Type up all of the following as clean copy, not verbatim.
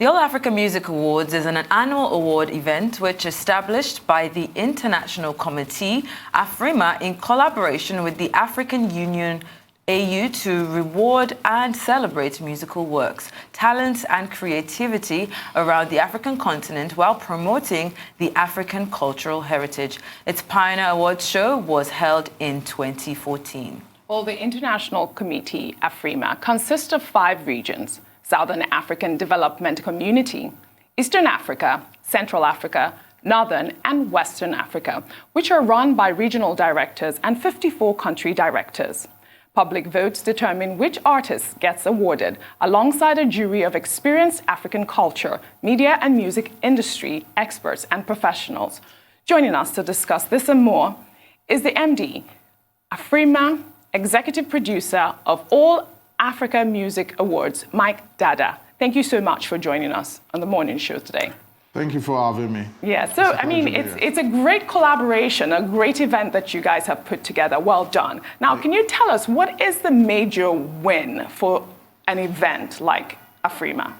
All Africa Music Awards is an annual award event which is established by the International Committee, AFRIMA, in collaboration with the African Union AU to reward and celebrate musical works, talents and creativity around the African continent while promoting the African cultural heritage. Its Pioneer Awards show was held in 2014. Well, the International Committee, AFRIMA, consists of 5 regions: Southern African Development Community, Eastern Africa, Central Africa, Northern and Western Africa, which are run by regional directors and 54 country directors. Public votes determine which artist gets awarded, alongside a jury of experienced African culture, media and music industry experts and professionals. Joining us to discuss this and more is the MD, AFRIMA, executive producer of All Africa Music Awards, Mike Dada. Thank you so much for joining us on the morning show today. Thank you for having me. Yeah, so I mean, it's a great collaboration, a great event that you guys have put together. Well done. Now, can you tell us what is the major win for an event like AFRIMA?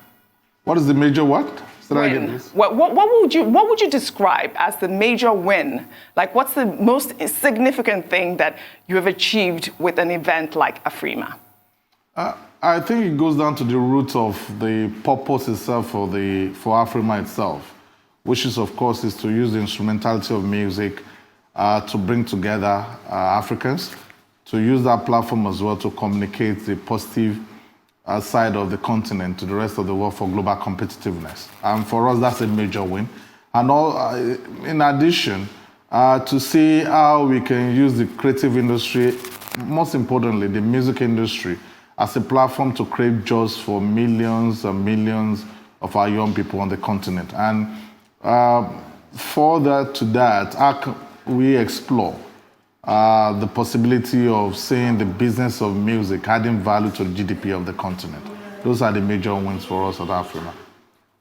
What is the major what? Win. What would you describe as the major win? Like, what's the most significant thing that you have achieved with an event like AFRIMA? I think it goes down to the root of the purpose itself for AFRIMA itself, which is, of course, is to use the instrumentality of music to bring together Africans, to use that platform as well to communicate the positive side of the continent to the rest of the world for global competitiveness. And for us, that's a major win. And in addition, to see how we can use the creative industry, most importantly, the music industry, as a platform to create jobs for millions and millions of our young people on the continent. And further to that, how can we explore the possibility of seeing the business of music adding value to the GDP of the continent? Those are the major wins for us at AFRIMA.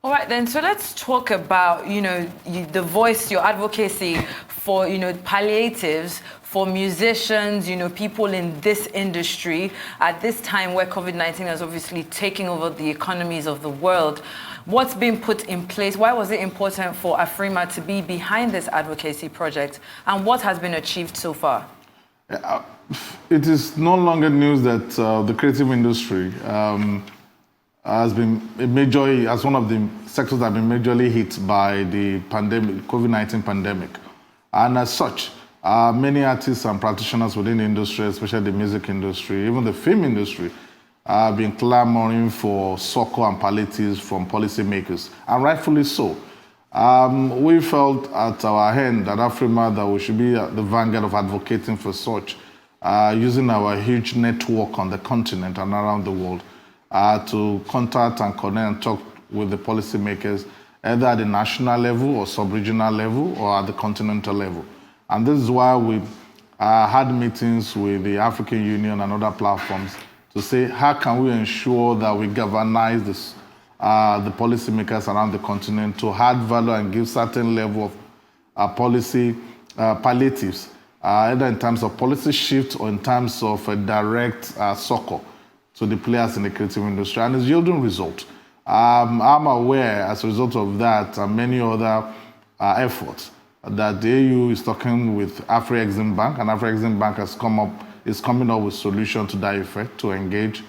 All right, then, so let's talk about, the voice, your advocacy for, palliatives for musicians, people in this industry at this time where COVID-19 is obviously taking over the economies of the world. What's been put in place? Why was it important for AFRIMA to be behind this advocacy project? And what has been achieved so far? It is no longer news that the creative industry has been as one of the sectors that have been majorly hit by the pandemic, COVID-19 pandemic. And as such, many artists and practitioners within the industry, especially the music industry, even the film industry, have been clamoring for succor and palliatives from policymakers, and rightfully so. We felt at our end at AFRIMA that we should be at the vanguard of advocating for such, using our huge network on the continent and around the world to contact and connect and talk with the policymakers, either at the national level or sub-regional level or at the continental level. And this is why we had meetings with the African Union and other platforms to say, how can we ensure that we galvanize the policymakers around the continent to add value and give certain level of policy palliatives, either in terms of policy shift or in terms of a direct succor to the players in the creative industry, and it's yielding results. I'm aware, as a result of that and many other efforts, that the AU is talking with AfriEximBank, and AfriEximBank is coming up with solutions to that effect, to engage,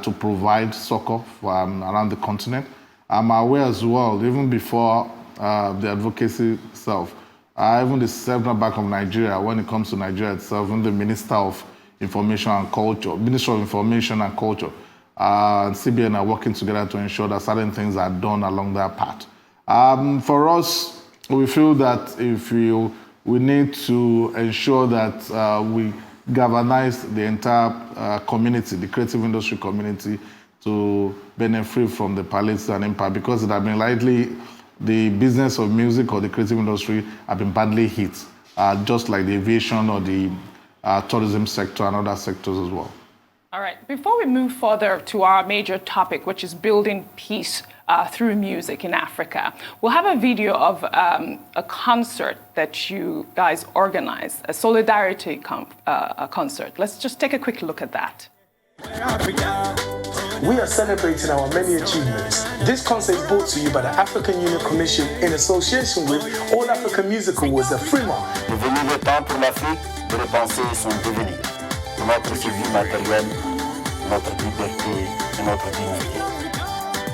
to provide succor around the continent. I'm aware as well, even before the advocacy itself, even the Central Bank of Nigeria, when it comes to Nigeria itself, even the Minister of Information and Culture, Minister of Information and Culture, and CBN are working together to ensure that certain things are done along that path. For us, we feel that we need to ensure that we galvanize the entire community, the creative industry community, to benefit from the palliatives and impact, because it has been likely the business of music or the creative industry have been badly hit, just like the aviation or the tourism sector and other sectors as well. All right, before we move further to our major topic, which is building peace through music in Africa, we'll have a video of a concert that you guys organized, a solidarity concert. Let's just take a quick look at that. We are celebrating our many achievements. This concert is brought to you by the African Union Commission in association with All African Music Awards, AFRIMA. Devenu le temps pour l'Afrique de repenser son devenir, pour notre survie matérielle, notre liberté et notre dignité.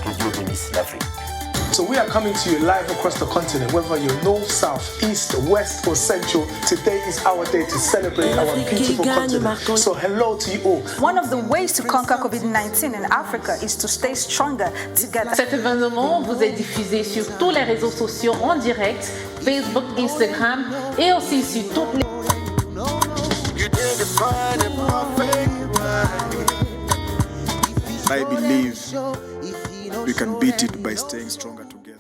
Que Dieu bénisse l'Afrique. So we are coming to you live across the continent, whether you're north, south, east, west or central. Today is our day to celebrate our beautiful continent. So hello to you all. One of the ways to conquer COVID-19 in Africa is to stay stronger together. Cet événement vous est diffusé sur tous les réseaux sociaux en direct, Facebook, Instagram et aussi sur toutes les... I believe we can beat it by staying stronger together.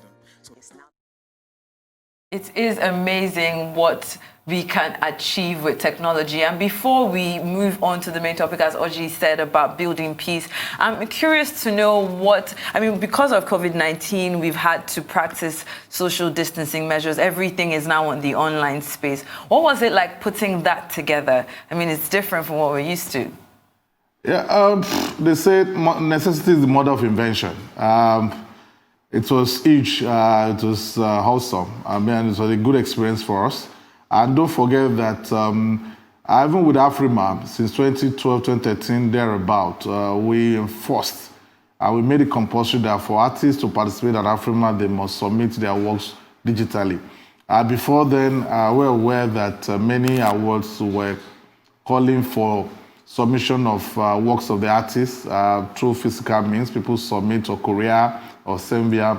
It is amazing what we can achieve with technology. And before we move on to the main topic, as Oji said, about building peace, I'm curious to know because of COVID-19, we've had to practice social distancing measures. Everything is now on the online space. What was it like putting that together? It's different from what we're used to. Yeah, they say necessity is the mother of invention. It was huge. It was wholesome. It was a good experience for us. And don't forget that even with AFRIMA, since 2012, 2013, thereabout, we enforced, we made it compulsory that for artists to participate at AFRIMA, they must submit their works digitally. Before then, we're aware that many awards were calling for submission of works of the artists through physical means. People submit or courier or send via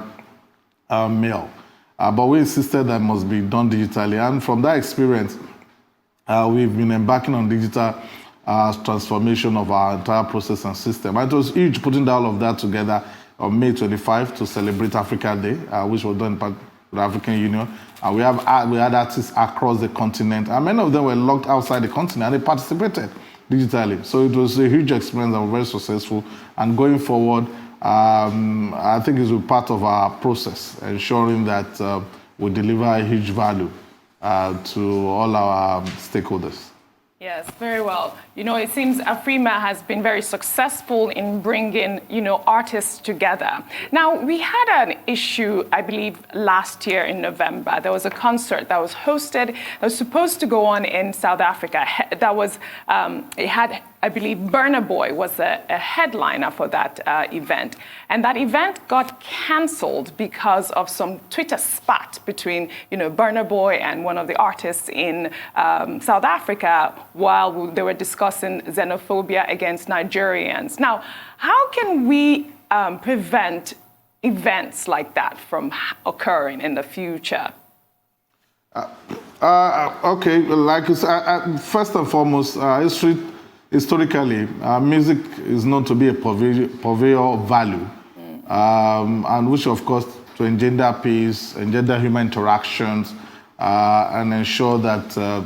mail. But we insisted that it must be done digitally. And from that experience, we've been embarking on digital transformation of our entire process and system. And it was huge putting all of that together on May 25 to celebrate Africa Day, which was done by the African Union. And we had artists across the continent. And many of them were locked outside the continent and they participated digitally. So it was a huge experience and very successful. And going forward, I think it will be part of our process, ensuring that we deliver a huge value to all our stakeholders. Yes, very well. It seems AFRIMA has been very successful in bringing, artists together. Now, we had an issue, I believe, last year in November. There was a concert that was hosted, that was supposed to go on in South Africa. That was, it had, I believe, Burna Boy was a headliner for that event. And that event got cancelled because of some Twitter spat between, Burna Boy and one of the artists in South Africa while they were discussing xenophobia against Nigerians. Now, how can we prevent events like that from occurring in the future? Okay, like you said, first and foremost, historically, music is known to be a purveyor of value, and which, of course, to engender peace, engender human interactions, and ensure that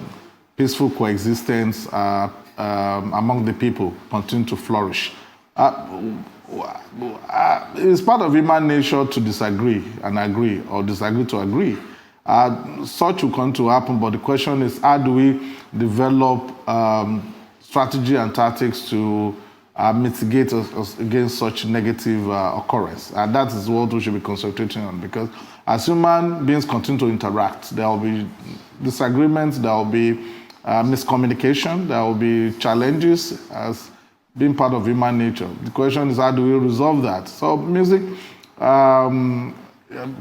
peaceful coexistence among the people continue to flourish. It's part of human nature to disagree and agree, or disagree to agree. Such will come to happen, but the question is, how do we develop strategy and tactics to mitigate against such negative occurrence? And that is what we should be concentrating on, because as human beings continue to interact, there will be disagreements, there will be miscommunication, there will be challenges as being part of human nature. The question is, how do we resolve that? So music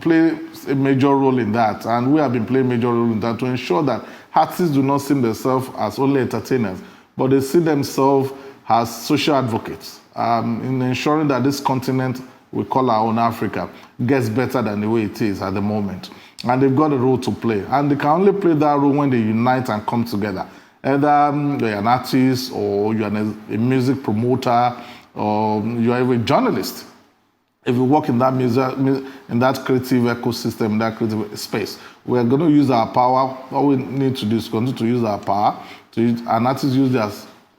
plays a major role in that, and we have been playing a major role in that to ensure that artists do not see themselves as only entertainers, but they see themselves as social advocates in ensuring that this continent we call our own Africa gets better than the way it is at the moment. And they've got a role to play. And they can only play that role when they unite and come together. Either you're an artist, or you're a music promoter, or you're even a journalist. If you work in that music, in that creative ecosystem, in that creative space, we're going to use our power. All we need to do is continue to use our power. And artists use their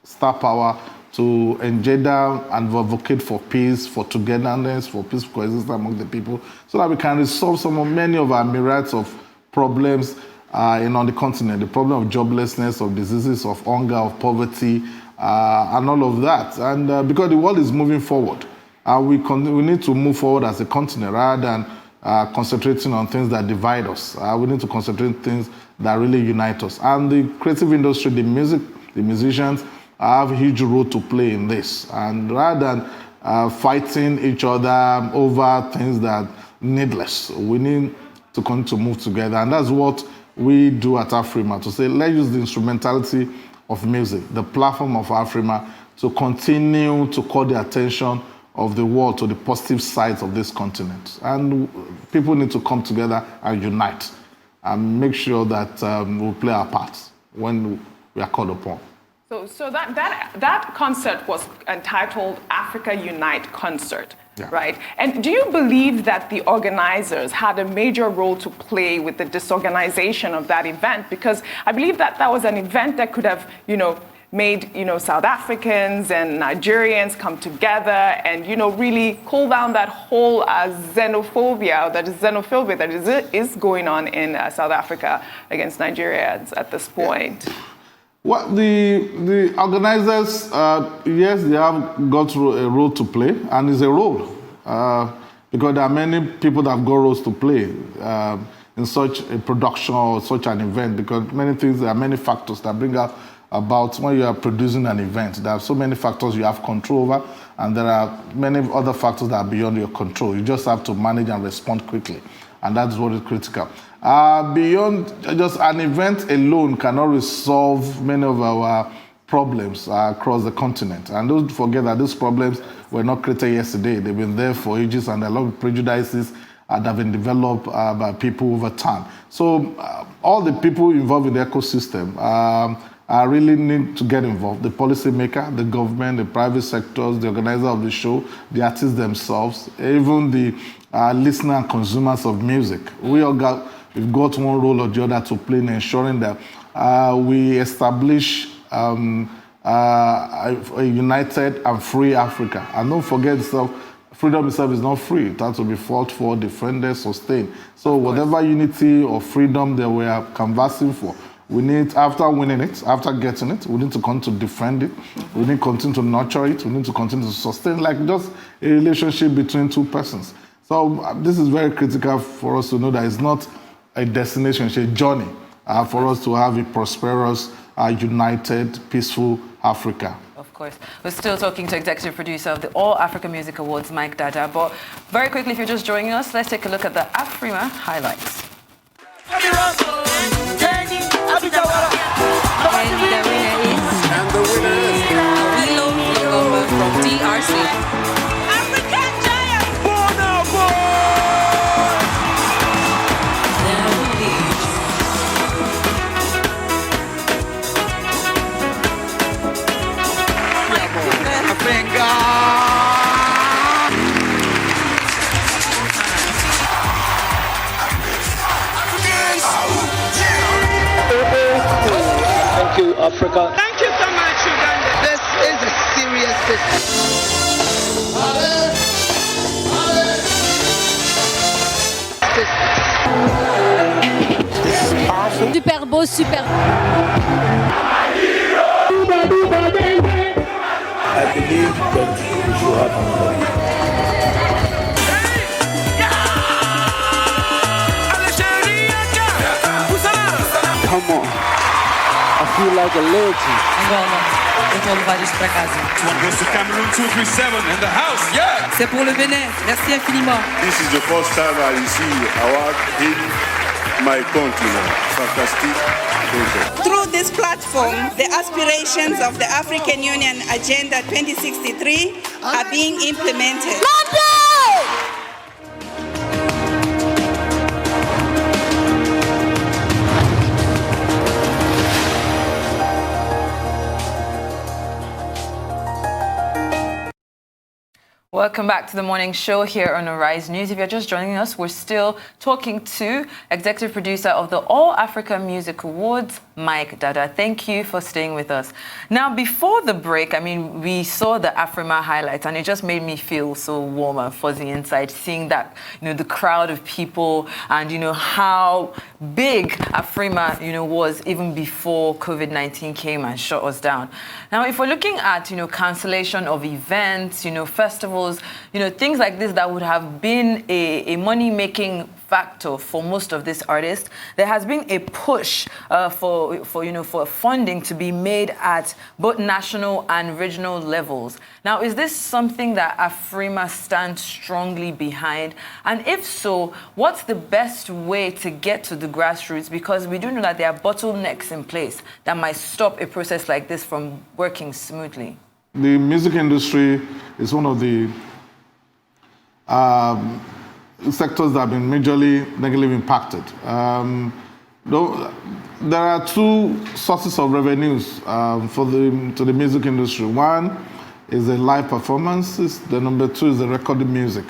star power to engender and advocate for peace, for togetherness, for peaceful coexistence among the people, so that we can resolve many of our myriads of problems on the continent. The problem of joblessness, of diseases, of hunger, of poverty, and all of that. And because the world is moving forward, we need to move forward as a continent rather than concentrating on things that divide us. We need to concentrate on things that really unite us. And the creative industry, the musicians have a huge role to play in this. And rather than fighting each other over things that are needless, we need to continue to move together. And that's what we do at AFRIMA, to say, let's use the instrumentality of music, the platform of AFRIMA, to continue to call the attention of the world to the positive sides of this continent. And people need to come together and unite and make sure that we play our parts when we are called upon. So that concert was entitled Africa Unite Concert, right? And do you believe that the organizers had a major role to play with the disorganization of that event? Because I believe that that was an event that could have, made, South Africans and Nigerians come together and, really cool down that whole xenophobia that is going on in South Africa against Nigerians at this point. Well, the organizers, yes, they have got a role to play, and it's a role because there are many people that have got roles to play in such a production or such an event, because there are many factors that bring about when you are producing an event. There are so many factors you have control over, and there are many other factors that are beyond your control. You just have to manage and respond quickly, and that's what is critical. Beyond just an event alone cannot resolve many of our problems across the continent. And don't forget that these problems were not created yesterday. They've been there for ages, and a lot of prejudices that have been developed by people over time. So all the people involved in the ecosystem really need to get involved. The policymaker, the government, the private sectors, the organizer of the show, the artists themselves, even the listener and consumers of music. We've got one role or the other to play in ensuring that we establish a united and free Africa. And don't forget freedom itself is not free. It has to be fought for, defended, sustained. So whatever unity or freedom that we are canvassing for, we need, after winning it, after getting it, we need to continue to defend it. We need to continue to nurture it. We need to continue to sustain, like just a relationship between two persons. So this is very critical for us to know that it's not a destination, it's a journey for us to have a prosperous, united, peaceful Africa. Of course. We're still talking to executive producer of the All Africa Music Awards, Mike Dada. But very quickly, if you're just joining us, let's take a look at the AFRIMA highlights. And the winner is Wilo Longomba from DRC. African Giant! Bonobo! Thank you, Africa. Thank you so much, Uganda. This is a serious business. Super beau, super. I believe that we should have Come on. I feel like a legend. Angola, eu vou levar isto para casa. One goes to Cameroon 237 in the house, yeah! C'est pour le Bénin, merci infiniment. This is the first time I receive award in my country now. Fantastic. Through this platform, the aspirations of the African Union Agenda 2063 are being implemented. Welcome back to the morning show here on Arise News. If you're just joining us, we're still talking to executive producer of the All Africa Music Awards, Mike Dada. Thank you for staying with us. Now, before the break, I mean, we saw the AFRIMA highlights, and it just made me feel so warm and fuzzy inside, seeing that, the crowd of people and, how big AFRIMA, was even before COVID-19 came and shut us down. Now, if we're looking at, cancellation of events, festivals, things like this that would have been a money-making factor for most of these artists, there has been a push for funding to be made at both national and regional levels. Now, is this something that AFRIMA stands strongly behind? And if so, what's the best way to get to the grassroots? Because we do know that there are bottlenecks in place that might stop a process like this from working smoothly. The music industry is one of the sectors that have been majorly negatively impacted. There are two sources of revenues to the music industry. One is the live performances. The number two is the recorded music.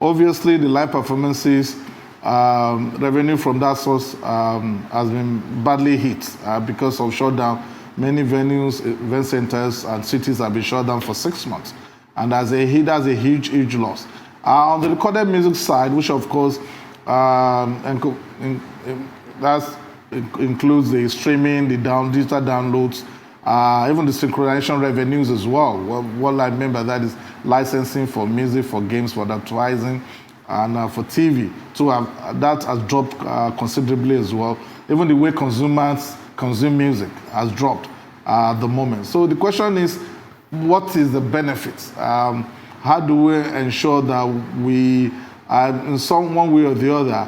Obviously, the live performances, revenue from that source has been badly hit because of shutdown. Many venues, event centers, and cities have been shut down for 6 months. And that's a huge, huge loss. On the recorded music side, which of course includes the streaming, the digital downloads, even the synchronization revenues as well. What I remember that is licensing for music, for games, for advertising, and for TV. So that has dropped considerably as well. Even the way consumers consume music has dropped at the moment. So the question is, what is the benefits? How do we ensure that we, in one way or the other,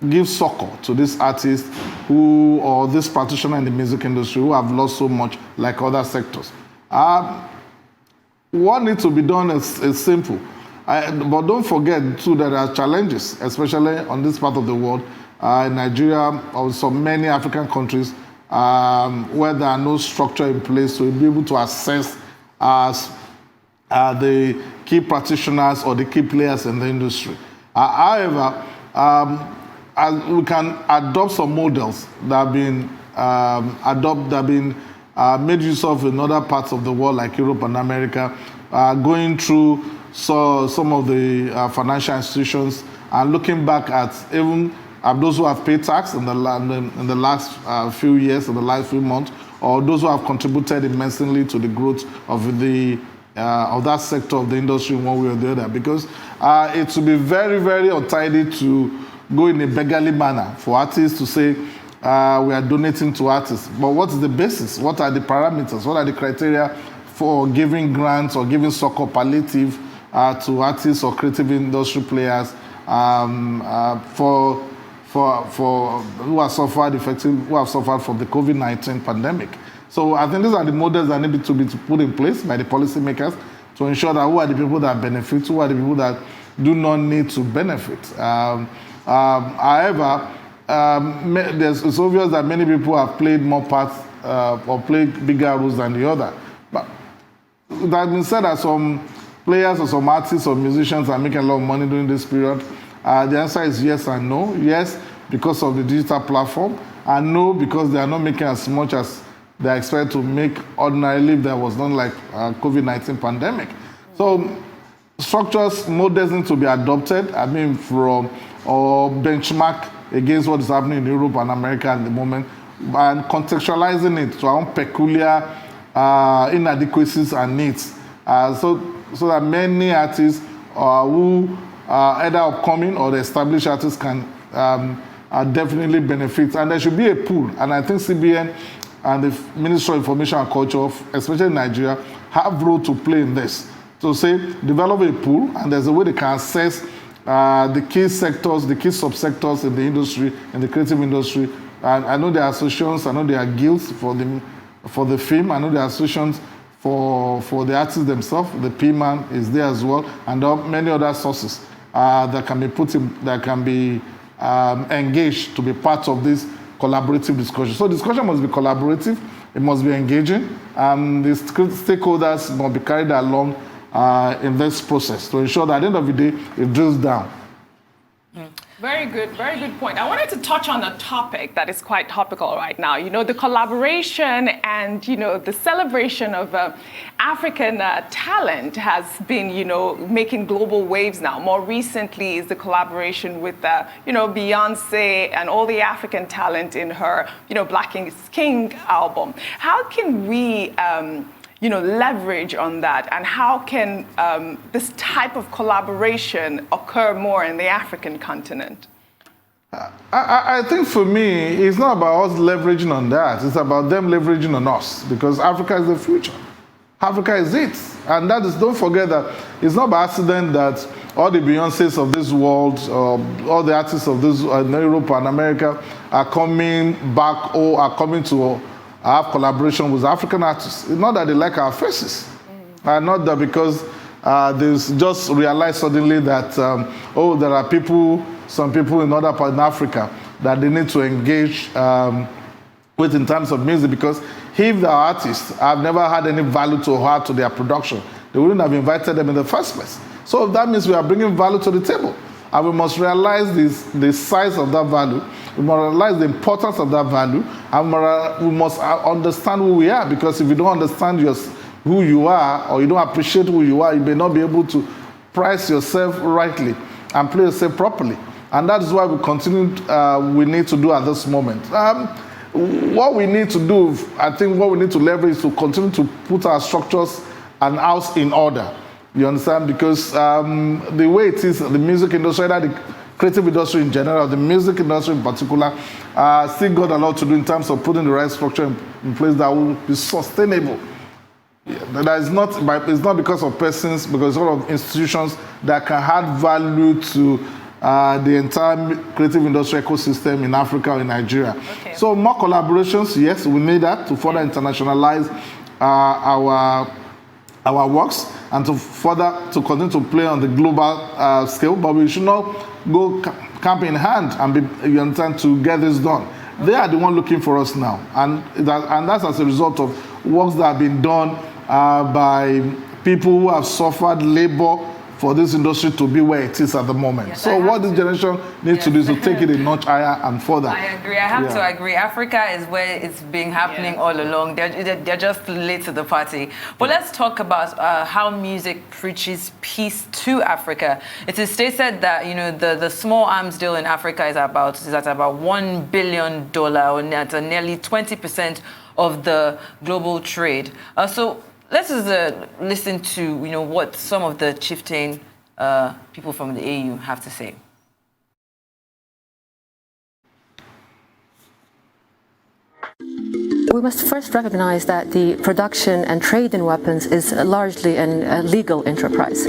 give succor to these artists or this practitioner in the music industry who have lost so much like other sectors? What needs to be done is simple. But don't forget, too, there are challenges, especially on this part of the world, in Nigeria, or so many African countries, where there are no structure in place to be able to assess the key practitioners or the key players in the industry. However, we can adopt some models that have been made use of in other parts of the world, like Europe and America, going through some of the financial institutions and looking back at even those who have paid tax in the last few years, in the last few months, or those who have contributed immensely to the growth of that sector of the industry in one way or the other. Because it will be very, very untidy to go in a beggarly manner for artists to say we are donating to artists. But what is the basis? What are the parameters? What are the criteria for giving grants or giving succor palliative to artists or creative industry players for who have suffered from the COVID-19 pandemic? So I think these are the models that need to be put in place by the policymakers to ensure that who are the people that benefit, who are the people that do not need to benefit. However, it's obvious that many people have played more parts or played bigger roles than the other. But that has been said that some players or some artists or musicians are making a lot of money during this period. The answer is yes and no. Yes, because of the digital platform, and no, because they are not making as much as they expect to make ordinarily if there was not like COVID-19 pandemic. So structures, models need to be adopted, or benchmark against what is happening in Europe and America at the moment, and contextualizing it to our own peculiar inadequacies and needs. So that many artists who are either upcoming or the established artists can definitely benefit. And there should be a pool. And I think CBN and the Ministry of Information and Culture, especially in Nigeria, have a role to play in this. So say, develop a pool, and there's a way they can assess the key sectors, the key subsectors in the industry, in the creative industry. And I know there are associations, I know there are guilds for the film, I know there are associations for the artists themselves. The P-Man is there as well, and many other sources that can be put in, that can be engaged to be part of this collaborative discussion. So discussion must be collaborative, it must be engaging, and the stakeholders must be carried along in this process to ensure that at the end of the day, it drills down. Very good point. I wanted to touch on a topic that is quite topical right now. You know, the collaboration and, you know, the celebration of African talent has been, you know, making global waves now. More recently is the collaboration with, you know, Beyonce and all the African talent in her, you know, Black is King album. How can we, you know, leverage on that, and how can this type of collaboration occur more in the African continent? I think for me, it's not about us leveraging on that. It's about them leveraging on us, because Africa is the future. Africa is it. And that is, don't forget that it's not by accident that all the Beyoncés of this world, all the artists of this Europe and America are coming back or are coming to have collaboration with African artists. It's not that they like our faces. Not that because they just realized suddenly that, oh, there are people, some people in other parts of Africa that they need to engage with in terms of music, because if the artists have never had any value to add to their production, they wouldn't have invited them in the first place. So that means we are bringing value to the table. And we must realize the size of that value. We must realize the importance of that value. And we must understand who we are, because if you don't understand who you are, or you don't appreciate who you are, you may not be able to price yourself rightly and play yourself properly. And that is why we need to do at this moment. What we need to do, I think what we need to leverage is to continue to put our structures and house in order. You understand? Because the way it is, the music industry, the creative industry in general, the music industry in particular, still got a lot to do in terms of putting the right structure in place that will be sustainable. That is not, it's not because of persons, because all of institutions that can add value to the entire creative industry ecosystem in Africa or in Nigeria. Okay. So more collaborations, yes, we need that to further internationalize our works and to continue to play on the global scale, but we should not go camp in hand and be, you understand, to get this done. They are the one looking for us now, and that's as a result of works that have been done by people who have suffered labor for this industry to be where it is at the moment. Yes, so what this generation needs to do is to take it a notch higher and further. I agree. I have to agree. Africa is where it's been happening all along. They're just late to the party. But let's talk about how music preaches peace to Africa. It is stated that, you know, the small arms deal in Africa is at about $1 billion, or nearly 20% of the global trade. So let's just listen to, you know, what some of the chieftain people from the AU have to say. We must first recognize that the production and trade in weapons is largely a legal enterprise.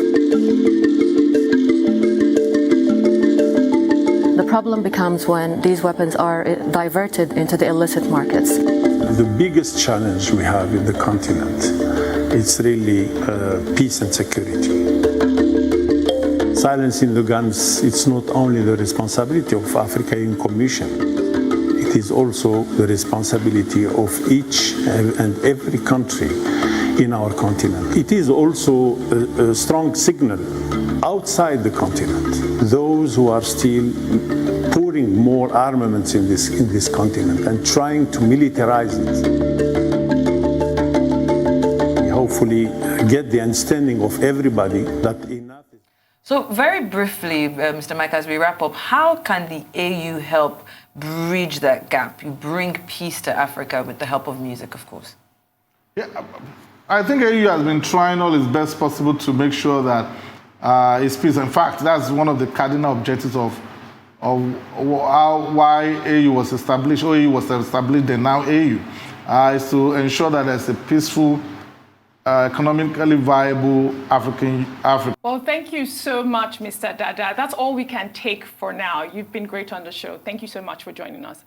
The problem becomes when these weapons are diverted into the illicit markets. The biggest challenge we have in the continent is really peace and security. Silencing the guns, it's not only the responsibility of African Commission, it is also the responsibility of each and every country in our continent. It is also a strong signal outside the continent. Those who are still pouring more armaments in this continent and trying to militarize it. We hopefully get the understanding of everybody that enough is... So very briefly, Mr. Mike, as we wrap up, how can the AU help bridge that gap? You bring peace to Africa with the help of music, of course. Yeah, I think AU has been trying all its best possible to make sure that it's peace. In fact, that's one of the cardinal objectives of why AU was established, or AU was established and now AU, is to ensure that there's a peaceful, economically viable Africa. Well, thank you so much, Mr. Dada. That's all we can take for now. You've been great on the show. Thank you so much for joining us.